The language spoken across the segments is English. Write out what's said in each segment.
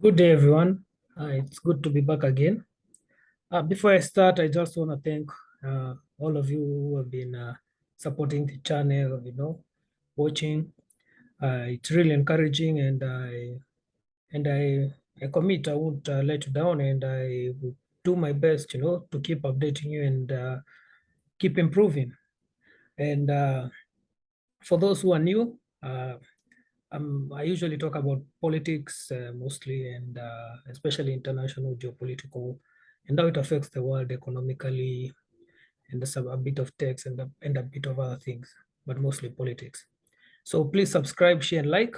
Good day, everyone. It's good to be back again. Before I start, I just want to thank all of you who have been supporting the channel, watching. It's really encouraging, and I commit I won't let you down, and I will do my best, to keep updating you and keep improving. And for those who are new, I usually talk about politics mostly, and especially international geopolitical, and how it affects the world economically, and a bit of text and a bit of other things, but mostly politics. So please subscribe, share, and like,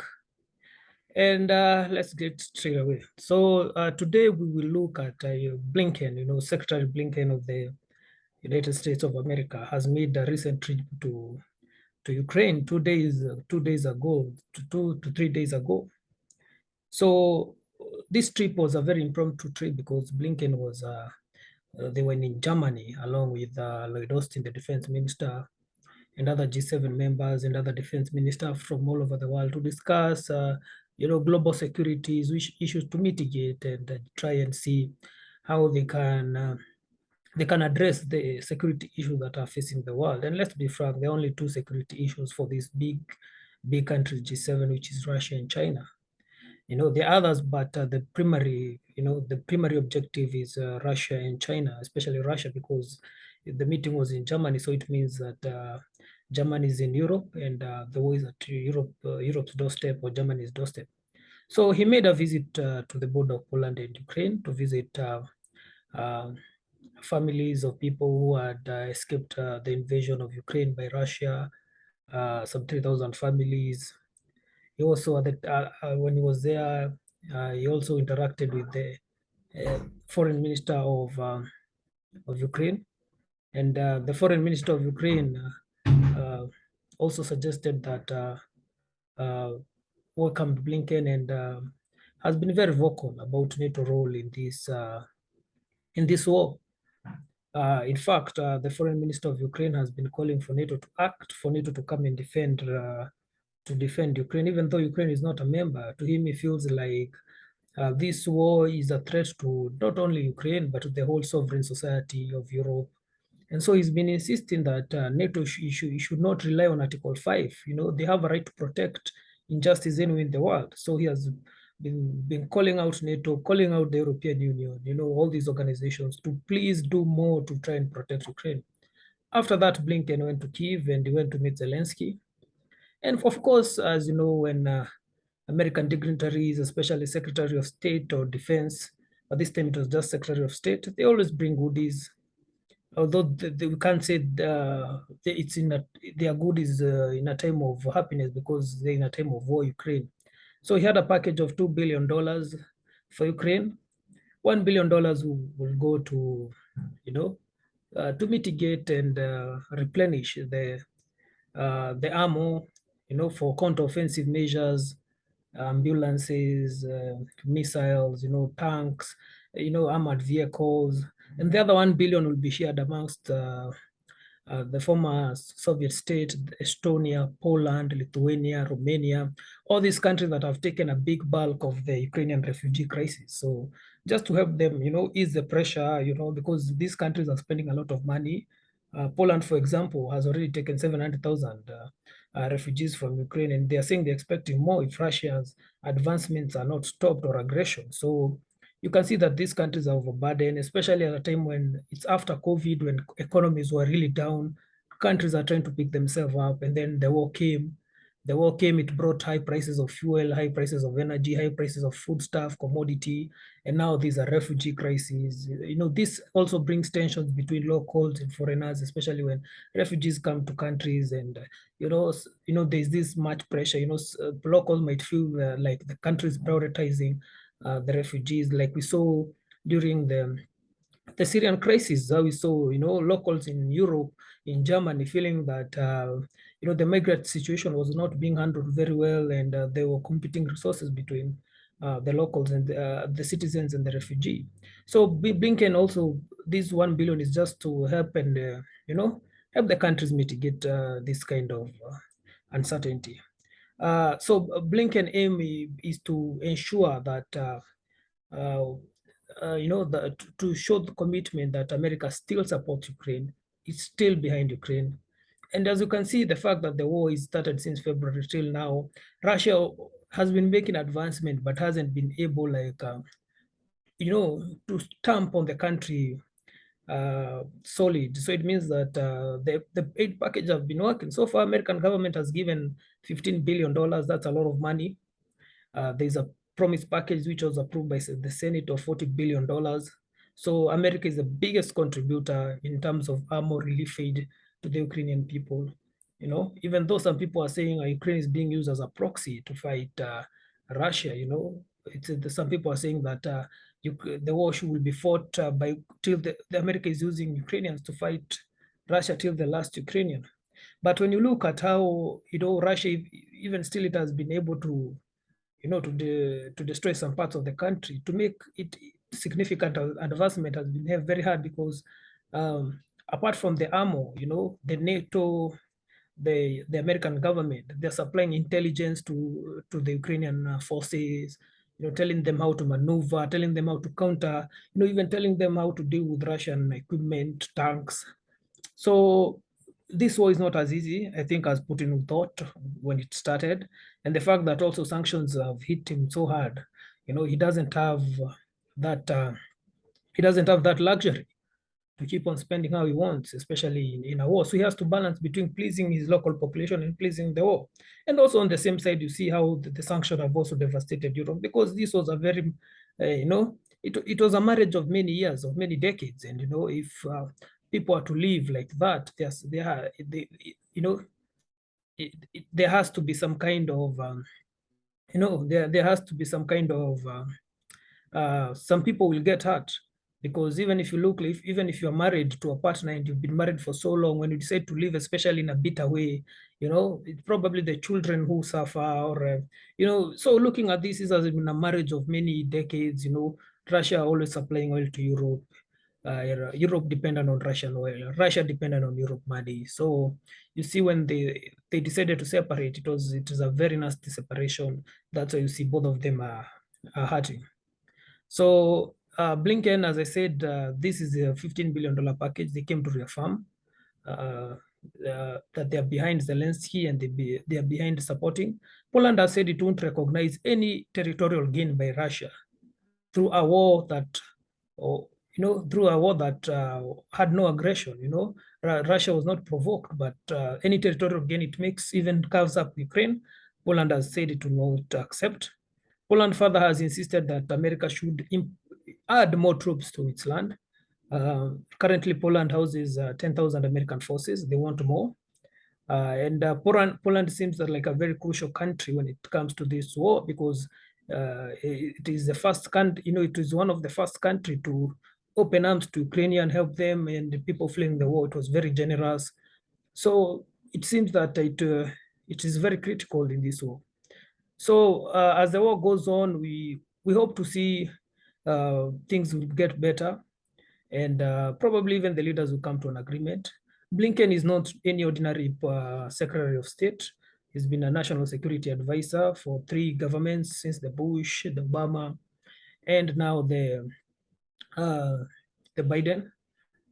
and let's get straight away. So today we will look at Blinken. Secretary Blinken of the United States of America has made a recent trip to Ukraine 2 days ago, 2 to 3 days ago. So this trip was a very impromptu trip because Blinken was they were in Germany along with Lloyd Austin, the defense minister, and other G7 members and other defense ministers from all over the world to discuss, global security issues to mitigate and try and see how they can address the security issues that are facing the world. And let's be frank, there are only two security issues for these big countries, G7, which is Russia and China. The others, but the primary objective is Russia and China, especially Russia, because the meeting was in Germany. So it means that Germany is in Europe, and the war is at Europe's doorstep or Germany's doorstep. So he made a visit to the border of Poland and Ukraine to visit uh, families of people who had escaped the invasion of Ukraine by Russia, some 3,000 families. He also, when he was there, he also interacted with the foreign minister of Ukraine. And the foreign minister of Ukraine also suggested that uh, welcomed Blinken and has been very vocal about NATO role in this war. In fact, the foreign minister of Ukraine has been calling for NATO to act, for NATO to come and defend Ukraine, even though Ukraine is not a member. To him, he feels like this war is a threat to not only Ukraine, but to the whole sovereign society of Europe. And so he's been insisting that NATO should not rely on Article 5. They have a right to protect injustice anywhere in the world. So he has been calling out NATO, calling out the European Union, all these organizations to please do more to try and protect Ukraine. After that, Blinken went to Kyiv and he went to meet Zelensky. And of course, as you know, when American dignitaries, especially Secretary of State or Defense, but this time it was just Secretary of State, they always bring goodies. Although we can't say it's their goodies in a time of happiness because they're in a time of war, Ukraine. So he had a package of $2 billion for Ukraine. $1 billion will go to mitigate and replenish the ammo, for counter-offensive measures, ambulances, missiles, tanks, armored vehicles. And the other 1 billion will be shared amongst the former Soviet state, Estonia, Poland, Lithuania, Romania, all these countries that have taken a big bulk of the Ukrainian refugee crisis. So just to help them, ease the pressure, because these countries are spending a lot of money. Poland, for example, has already taken 700,000 refugees from Ukraine, and they are saying they're expecting more if Russia's advancements are not stopped or aggression. So you can see that these countries are overburdened, especially at a time when it's after COVID, when economies were really down. Countries are trying to pick themselves up, and then the war came. The war came, it brought high prices of fuel, high prices of energy, high prices of foodstuff, commodity, and now these are refugee crises. This also brings tensions between locals and foreigners, especially when refugees come to countries, and there's this much pressure. Locals might feel like the country is prioritizing the refugees, like we saw during the Syrian crisis. We saw, locals in Europe, in Germany, feeling that, the migrant situation was not being handled very well, and there were competing resources between the locals and the citizens and the refugee. So Blinken also, this 1 billion is just to help and, help the countries mitigate this kind of uncertainty. So Blinken aim is to ensure that uh, to show the commitment that America still supports Ukraine, it's still behind Ukraine. And as you can see, the fact that the war is started since February till now, Russia has been making advancement, but hasn't been able, to stamp on the country solid. So it means that the aid package have been working. So far, American government has given $15 billion. That's a lot of money. There's a promise package which was approved by the Senate of $40 billion. So America is the biggest contributor in terms of armor relief aid to the Ukrainian people. Even though some people are saying Ukraine is being used as a proxy to fight Russia, some people are saying that the war will be fought by till the America is using Ukrainians to fight Russia till the last Ukrainian. But when you look at how Russia, even still, it has been able to to destroy some parts of the country, to make it significant advancement has been very hard because apart from the armor, the NATO, the American government, they're supplying intelligence to the Ukrainian forces, telling them how to maneuver, telling them how to counter, even telling them how to deal with Russian equipment, tanks. So this war is not as easy, I think, as Putin thought when it started. And the fact that also sanctions have hit him so hard, he doesn't have that luxury to keep on spending how he wants, especially in a war. So he has to balance between pleasing his local population and pleasing the war. And also on the same side, you see how the sanctions have also devastated Europe, because this was a very, it was a marriage of many years, of many decades. And, if people are to live like that, there has to be some kind of, there has to be some kind of, some people will get hurt, because even if you're married to a partner and you've been married for so long, when you decide to leave, especially in a bitter way, it's probably the children who suffer, or so looking at this has been a marriage of many decades. Russia always supplying oil to Europe. Europe dependent on Russian oil, Russia dependent on Europe money. So you see, when they decided to separate, it was a very nasty separation. That's why you see both of them are hurting. So Blinken, as I said, this is a $15 billion package. They came to reaffirm that they are behind Zelensky, and they are behind supporting. Poland has said it won't recognize any territorial gain by Russia through a war that, or had no aggression. Russia was not provoked, but any territorial gain it makes, even carves up Ukraine, Poland has said it will not accept. Poland further has insisted that America should add more troops to its land. Currently, Poland houses 10,000 American forces. They want more. And Poland seems like a very crucial country when it comes to this war, because it is the first country, it is one of the first country to open arms to Ukrainian, help them, and the people fleeing the war. It was very generous. So it seems that it is very critical in this war. So as the war goes on, we hope to see things will get better, and probably even the leaders will come to an agreement. Blinken is not any ordinary Secretary of State. He's been a national security advisor for 3 governments since the Bush, the Obama, and now the Biden.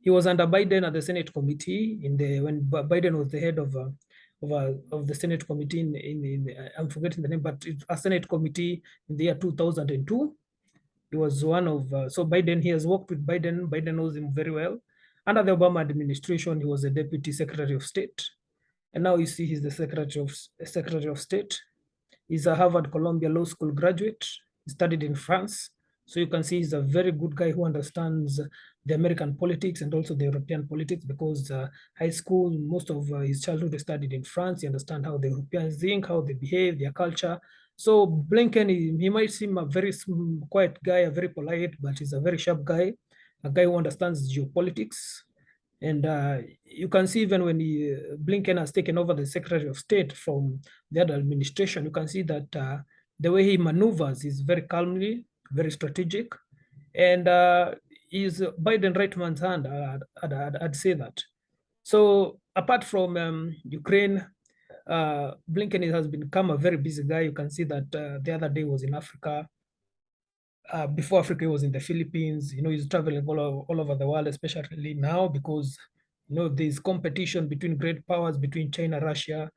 He was under Biden at the Senate committee when Biden was the head of the Senate committee I'm forgetting the name, but it's a Senate committee in the year 2002. He was one of so Biden. He has worked with Biden. Biden knows him very well. Under the Obama administration, he was a deputy secretary of state, and now you see he's the secretary of state. He's a Harvard Columbia Law School graduate. He studied in France. So you can see he's a very good guy who understands the American politics and also the European politics, because high school, most of his childhood he studied in France. He understands how the Europeans think, how they behave, their culture. So Blinken, he might seem a very quiet guy, a very polite, but he's a very sharp guy, a guy who understands geopolitics. And you can see even when Blinken has taken over the Secretary of State from the other administration, you can see that the way he maneuvers is very calmly, very strategic, and is Biden right man's hand. I'd say that. So apart from Ukraine, Blinken has become a very busy guy. You can see that the other day was in Africa. before Africa, he was in the Philippines. He's traveling all over the world, especially now because there's competition between great powers, between China, Russia,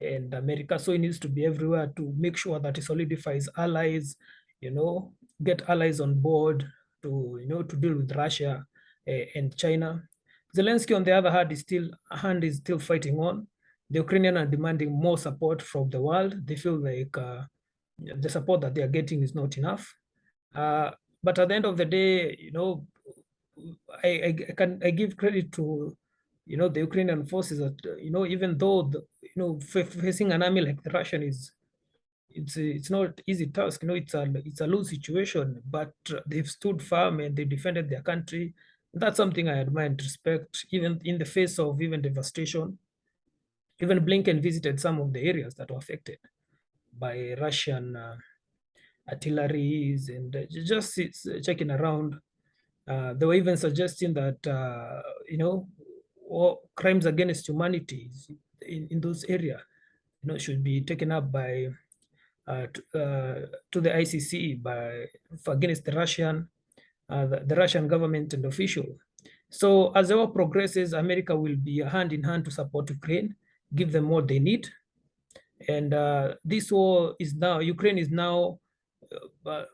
and America. So he needs to be everywhere to make sure that he solidifies allies, you know, get allies on board to deal with Russia and China. Zelensky, on the other hand, is still fighting on. The Ukrainians are demanding more support from the world. They feel like the support that they are getting is not enough. Uh, but at the end of the day, I give credit to the Ukrainian forces that even though facing an army like the Russian it's not easy task. It's a lose situation, but they've stood firm and they defended their country. That's something I admire and respect, even in the face of even devastation. Even Blinken visited some of the areas that were affected by Russian artilleries and just checking around. They were even suggesting that crimes against humanity in those areas should be taken up by to the ICC against the Russian government and official. So as the war progresses, America will be hand in hand to support Ukraine, give them what they need. And this war is now, Ukraine is now, the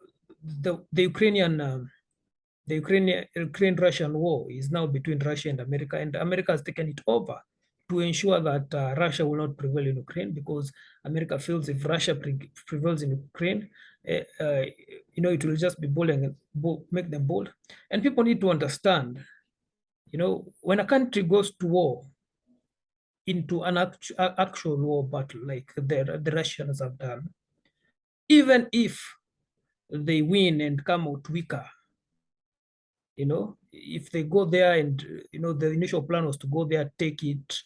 Ukraine-Russian war is now between Russia and America has taken it over to ensure that Russia will not prevail in Ukraine, because America feels if Russia prevails in Ukraine, it will just be make them bold. And people need to understand, when a country goes to war, into an actual war battle like the Russians have done, even if they win and come out weaker, if they go there and, the initial plan was to go there, take it,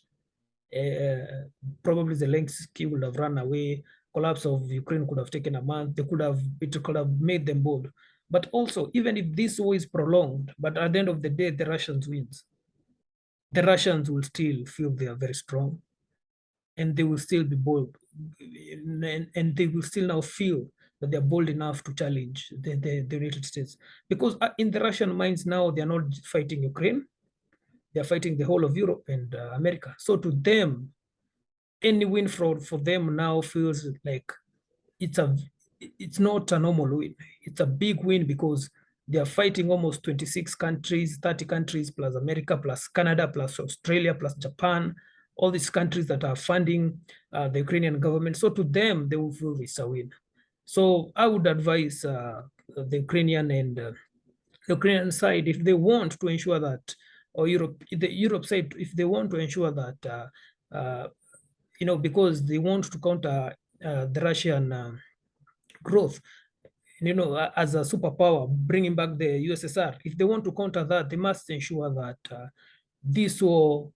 probably Zelensky would have run away. Collapse of Ukraine could have taken a month. It could have made them bold. But also, even if this war is prolonged, but at the end of the day, the Russians wins, the Russians will still feel they are very strong, and they will still be bold, and they will still now feel that they're bold enough to challenge the United States. Because in the Russian minds now, they're not fighting Ukraine, they're fighting the whole of Europe and America. So to them, any win for them now feels like it's a it's not a normal win. It's a big win because they are fighting almost 26 countries, 30 countries, plus America, plus Canada, plus Australia, plus Japan, all these countries that are funding the Ukrainian government. So to them, they will feel it's a win. So I would advise the Ukrainian side, if they want to ensure that, or the Europe side, if they want to ensure that, because they want to counter the Russian growth, as a superpower, bringing back the USSR. If they want to counter that, they must ensure that this war,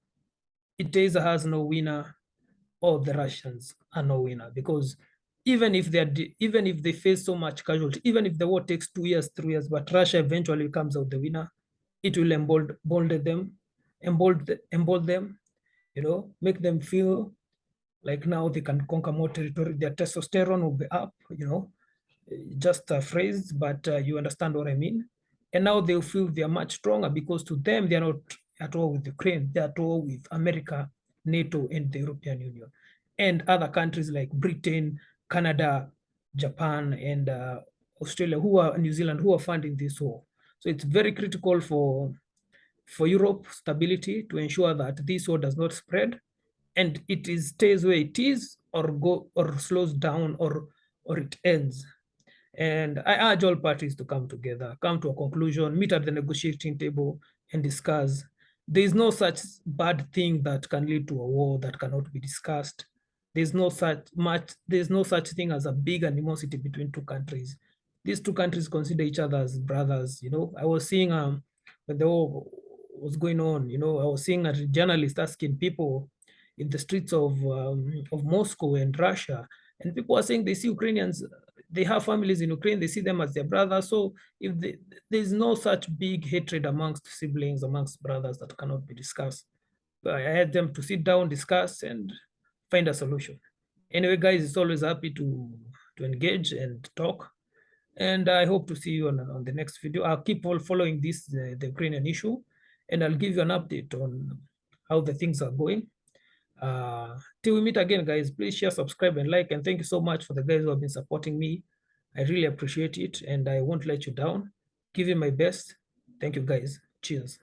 it either has no winner or the Russians are no winner. Because even if they face so much casualty, even if the war takes 2 years, 3 years, but Russia eventually comes out the winner, it will embolden them, make them feel like now they can conquer more territory. Their testosterone will be up, just a phrase, but you understand what I mean. And now they'll feel they are much stronger because to them, they are not at war with Ukraine, they are at war with America, NATO, and the European Union, and other countries like Britain, Canada, Japan, and Australia, New Zealand, who are funding this war. So it's very critical for Europe stability to ensure that this war does not spread and stays where it is, or slows down, or it ends. And I urge all parties to come together, come to a conclusion, meet at the negotiating table and discuss. There is no such bad thing that can lead to a war that cannot be discussed. There's no such thing as a big animosity between two countries. These two countries consider each other as brothers. I was seeing when the war was going on, I was seeing a journalist asking people in the streets of Moscow and Russia, and people are saying they see Ukrainians, they have families in Ukraine, they see them as their brothers. So there's no such big hatred amongst siblings, amongst brothers, that cannot be discussed. But I had them to sit down, discuss, and find a solution. Anyway, guys, it's always happy to engage and talk. And I hope to see you on the next video. I'll keep on following this, the Ukrainian issue, and I'll give you an update on how the things are going. Till we meet again, guys, please share, subscribe, and like. And thank you so much for the guys who have been supporting me. I really appreciate it, and I won't let you down. Give you my best. Thank you, guys. Cheers.